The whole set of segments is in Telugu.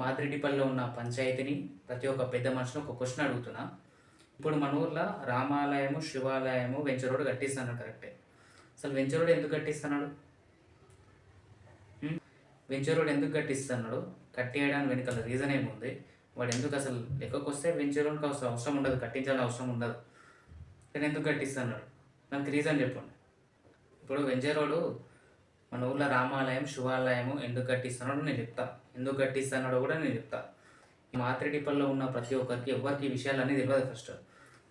మాదిరెడ్డిపల్లిలో ఉన్న పంచాయతీని ప్రతి ఒక్క పెద్ద మనిషిని ఒక క్వశ్చన్ అడుగుతున్నా. ఇప్పుడు మన ఊర్లో రామాలయము, శివాలయము, వెంచర్ రోడ్ కట్టిస్తున్నాడు కరెక్టే. అసలు వెంచర్ రోడ్ ఎందుకు కట్టిస్తున్నాడు? వెంచర్ రోడ్ ఎందుకు కట్టిస్తున్నాడు? కట్టేయడానికి వెనుకల రీజన్ ఏముంది? వాడు ఎందుకు అసలు లెక్కకు వస్తే వెంచర్ రోడ్కి అవసరం ఉండదు, కట్టించాలని అవసరం ఉండదు. కానీ ఎందుకు కట్టిస్తున్నాడు? నాకు రీజన్ చెప్పండి. ఇప్పుడు వెంచర్ రోడ్ మన ఊర్లో రామాలయం, శివాలయము ఎందుకు కట్టిస్తున్నాడో నేను చెప్తా. ఎందుకు కట్టిస్తున్నాడో కూడా నేను చెప్తా. ఈ మాతిరెడ్డిపల్లిలో ఉన్న ప్రతి ఒక్కరికి ఎవరికి ఈ విషయాలన్నీ తెలియదు ఫస్ట్.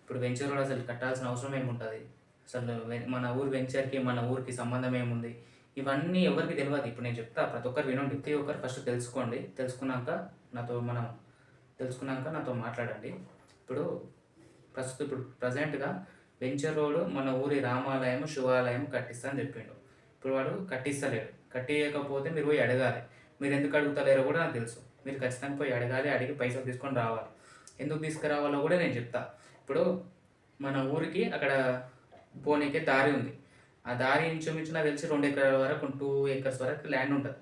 ఇప్పుడు వెంచర్ రోడ్ అసలు కట్టాల్సిన అవసరం ఏముంటుంది? అసలు మన ఊరు వెంచర్కి మన ఊరికి సంబంధం ఏముంది? ఇవన్నీ ఎవరికి తెలియదు. ఇప్పుడు నేను చెప్తా, ప్రతి ఒక్కరు వినండి. ప్రతి ఒక్కరు ఫస్ట్ తెలుసుకోండి. తెలుసుకున్నాక నాతో మాట్లాడండి. ఇప్పుడు ప్రజెంట్గా వెంచర్ రోడ్ మన ఊరి రామాలయం, శివాలయం కట్టిస్తా అని చెప్పిండు. ఇప్పుడు వాడు కట్టిస్తలేడు. కట్టియకపోతే మీరు పోయి అడగాలి. మీరు ఎందుకు అడుగుతలేరో కూడా నాకు తెలుసు. మీరు ఖచ్చితంగా పోయి అడగాలి, అడిగి పైసలు తీసుకొని రావాలి. ఎందుకు తీసుకురావాలో కూడా నేను చెప్తా. ఇప్పుడు మన ఊరికి అక్కడ పోనీకే దారి ఉంది. ఆ దారి ఇంచుమించు నాకు తెలిసి 2 ఎకరాల వరకు 2 acres వరకు ల్యాండ్ ఉంటుంది.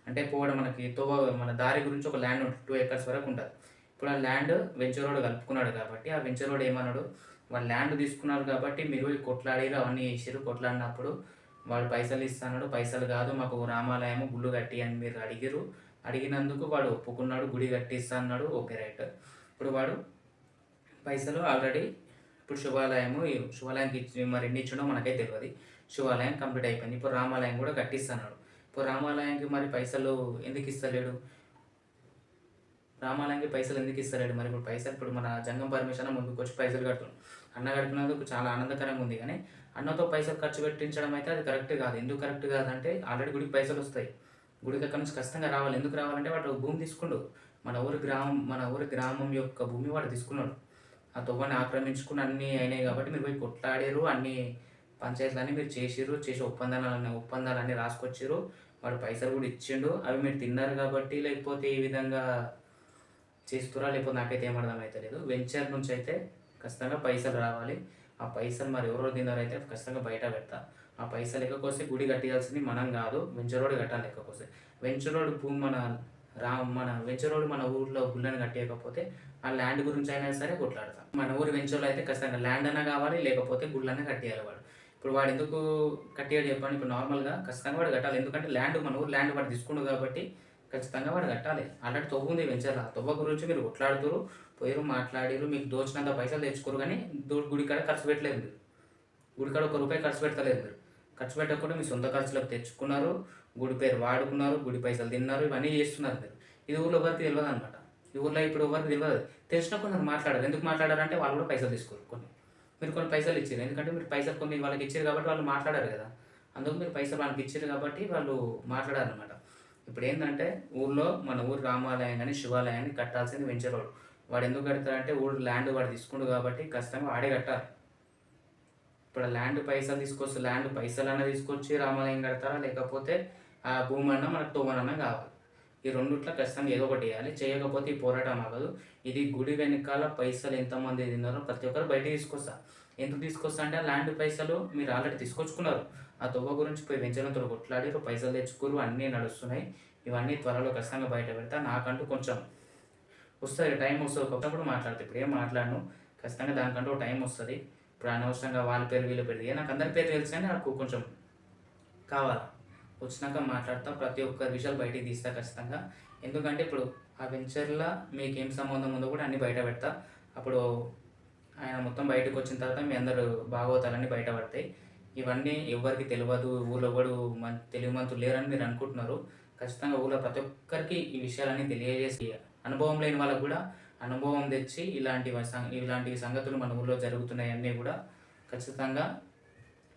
అంటే పోవడం మనకి మన దారి గురించి ఒక ల్యాండ్ ఉంటుంది, 2 acres వరకు ఉంటుంది. ఇప్పుడు ఆ ల్యాండ్ వెంచర్ రోడ్ కలుపుకున్నాడు కాబట్టి ఆ వెంచర్ రోడ్ ఏమన్నాడు, వాళ్ళు ల్యాండ్ తీసుకున్నారు కాబట్టి మీరు కొట్లాడిరు, అవన్నీ చేసిరు. కొట్లాడినప్పుడు వాడు పైసలు ఇస్తాడు. పైసలు కాదు, మాకు రామాలయము గుళ్ళు కట్టి అని మీరు అడిగిరు. అడిగినందుకు వాడు ఒప్పుకున్నాడు, గుడి కట్టిస్తా అన్నాడు. Okay, right. ఇప్పుడు వాడు పైసలు ఆల్రెడీ ఇప్పుడు శివాలయానికి మరి ఎన్ని ఇచ్చిండో మనకైతే తెలియదు. శివాలయం కంప్లీట్ అయిపోయింది. ఇప్పుడు రామాలయం కూడా కట్టిస్తున్నాడు. ఇప్పుడు రామాలయానికి మరి పైసలు ఎందుకు ఇస్తలేడు? రామాలయానికి పైసలు ఎందుకు ఇస్తలేడు? మరి ఇప్పుడు మన జంగం పర్మిషన్ ముందుకు వచ్చి పైసలు కడుతున్నాడు. అన్న కడుతున్నందుకు చాలా ఆనందకరంగా ఉంది. కానీ అన్నతో పైసలు ఖర్చు పెట్టించడం అయితే అది కరెక్ట్ కాదు. ఎందుకు కరెక్ట్ కాదంటే ఆల్రెడీ గుడికి పైసలు వస్తాయి. గుడికి అక్కడ నుంచి ఖచ్చితంగా రావాలి. ఎందుకు రావాలంటే వాడు భూమి తీసుకుండు. మన ఊరి గ్రామం యొక్క భూమి వాడు తీసుకున్నాడు. ఆ తొవ్వని ఆక్రమించుకుని అన్నీ అయినాయి కాబట్టి మీరు పోయి కొట్లాడారు. అన్ని పంచాయతీలన్నీ మీరు చేసి ఒప్పందాలన్నీ రాసుకొచ్చారు. వాడు పైసలు కూడా ఇచ్చిండు. అవి మీరు తిన్నారు కాబట్టి, లేకపోతే ఈ విధంగా చేస్తురా, లేకపోతే నాకైతే ఏమర్థం అయితే లేదు. వెంచర్ నుంచి అయితే ఖచ్చితంగా పైసలు రావాలి. ఆ పైసలు మరి ఎవరో తిన్నారైతే ఖచ్చితంగా బయట పెడతా. ఆ పైసలు ఎక్కకొస్తే గుడి కట్టియాల్సింది మనం కాదు, వెంచర్ రోడ్ కట్టాలి. ఎక్కకొస్తే వెంచర్ రోడ్ భూమి మన వెంచర్ రోడ్ మన ఊర్లో గుళ్ళని కట్టేయకపోతే ఆ ల్యాండ్ గురించి అయినా సరే కొట్లాడతాం. మన ఊరి వెంచర్లో అయితే ఖచ్చితంగా ల్యాండ్ అయినా కావాలి, లేకపోతే గుళ్ళనే కట్టేయాలి వాడు. ఇప్పుడు వాడు ఎందుకు కట్టేయాడు చెప్పండి? ఇప్పుడు నార్మల్గా ఖచ్చితంగా వాడు కట్టాలి. ఎందుకంటే మన ఊరు ల్యాండ్ వాడు తీసుకుండు కాబట్టి ఖచ్చితంగా వాడు కట్టాలి. అలాంటి తొవ్వ ఉంది వెంచర్లో. ఆ తొవ్వ గురించి మీరు కొట్లాడుతురు, పోయారు, మాట్లాడిరు, మీకు దోచినంత పైసలు తెచ్చుకోరు. కానీ గుడికాడ ఖర్చు పెట్టలేదు మీరు. గుడికాడ ₹1 ఖర్చు పెట్టలేదు మీరు. ఖర్చు పెట్టకుండా మీ సొంత ఖర్చులకు తెచ్చుకున్నారు, గుడి పేరు వాడుకున్నారు, గుడి పైసలు తిన్నారు, ఇవన్నీ చేస్తున్నారు మీరు. ఇది ఊళ్ళో ఎవరికి తెలియదు అనమాట. ఈ ఊళ్ళో ఇప్పుడు ఎవరికి తెలియదు. తెలిసినా కొందరు మాట్లాడారు. ఎందుకు మాట్లాడారంటే వాళ్ళు కూడా పైసలు తీసుకోరు. మీరు కొన్ని పైసలు ఇచ్చారు. ఎందుకంటే మీరు పైసలు కొన్ని వాళ్ళకి ఇచ్చారు కాబట్టి వాళ్ళు మాట్లాడారు కదా. అందుకు మీరు పైసలు వాళ్ళకి ఇచ్చారు కాబట్టి వాళ్ళు మాట్లాడారు అనమాట. ఇప్పుడు ఏంటంటే మన ఊరు రామాలయం కానీ శివాలయాన్ని కట్టాల్సింది వెంచర్ రోడ్. వాడు ఎందుకు కడతాడంటే ఊరు ల్యాండ్ వాడు తీసుకుండు కాబట్టి ఖచ్చితంగా వాడే కట్టాలి. ఇప్పుడు ల్యాండ్ పైసలన్నా తీసుకొచ్చి రామాలయం కడతారా, లేకపోతే ఆ భూమి అన్నా మనకు తోమనన్నా కావాలి. ఈ రెండిట్లో ఖచ్చితంగా ఏదో ఒకటి చేయాలి. చేయకపోతే ఈ పోరాటం ఆగదు. ఇది గుడి వెనకాల పైసలు ఎంతమంది తిన్నారో ప్రతి ఒక్కరు బయట తీసుకొస్తా. ఎందుకు తీసుకొస్తా అంటే ఆ ల్యాండ్ పైసలు మీరు ఆల్రెడీ తీసుకొచ్చుకున్నారు. ఆ తొవ్వ గురించి పోయి వెంచరంతో కొట్లాడిరు, పైసలు తెచ్చుకోరు, అన్నీ నడుస్తున్నాయి. ఇవన్నీ త్వరలో ఖచ్చితంగా బయట పెడతా. నాకంటూ కొంచెం వస్తుంది, టైం వస్తుంది. ఒకప్పుడు మాట్లాడితే ఇప్పుడు ఏం మాట్లాడను. ఖచ్చితంగా దానికంటూ టైం వస్తుంది. ఇప్పుడు అనవసరంగా వాళ్ళ పేరు వీళ్ళ పేరు నాకు అందరి పేరు తెలుసు, కానీ నాకు కొంచెం కావాలి. వచ్చినాక మాట్లాడతా. ప్రతి ఒక్క విషయాలు బయటికి తీస్తా ఖచ్చితంగా. ఎందుకంటే ఇప్పుడు ఆ వెంచర్లో మీకు ఏం సంబంధం ఉందో కూడా అన్నీ బయట పెడతా. అప్పుడు ఆయన మొత్తం బయటకు వచ్చిన తర్వాత మీ అందరూ భాగవతాలన్నీ బయటపడతాయి. ఇవన్నీ ఎవరికి తెలియదు. ఊళ్ళో ఎవరు తెలివిమంతులు లేరని మీరు అనుకుంటున్నారు. ఖచ్చితంగా ఊళ్ళో ప్రతి ఒక్కరికి ఈ విషయాలన్నీ తెలియజేసి, అనుభవం లేని వాళ్ళకు కూడా అనుభవం తెచ్చి ఇలాంటి సంగతులు మన ఊళ్ళో జరుగుతున్నాయన్నీ కూడా ఖచ్చితంగా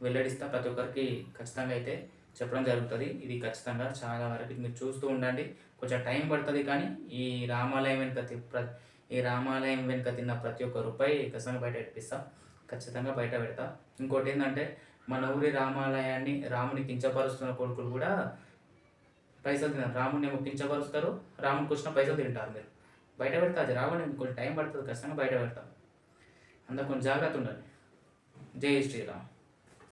వెల్లడిస్తా. ప్రతి ఒక్కరికి ఖచ్చితంగా అయితే చెప్పడం జరుగుతుంది. ఇది ఖచ్చితంగా చాలా వరకు మీరు చూస్తూ ఉండండి. కొంచెం టైం పడుతుంది, కానీ ఈ రామాలయం వెనుక తిన్న ప్రతి ఒక్క రూపాయి ఖచ్చితంగా బయట పెట్టిస్తా. ఖచ్చితంగా బయట పెడతా. ఇంకోటి ఏంటంటే మన ఊరి రామాలయాన్ని రాముని కించపరుస్తున్న కొడుకులు కూడా పైసలు తిన్నారు. రాముడిని ఏమో కించపరుస్తారు, రాముడికి వచ్చిన పైసలు తింటారు. మీరు బయట పెడతా. అది రావడానికి కొంచెం టైం పడుతుంది. ఖచ్చితంగా బయట పెడతాం. అందరూ కొంచెం జాగ్రత్త ఉండండి. జై శ్రీరామ్.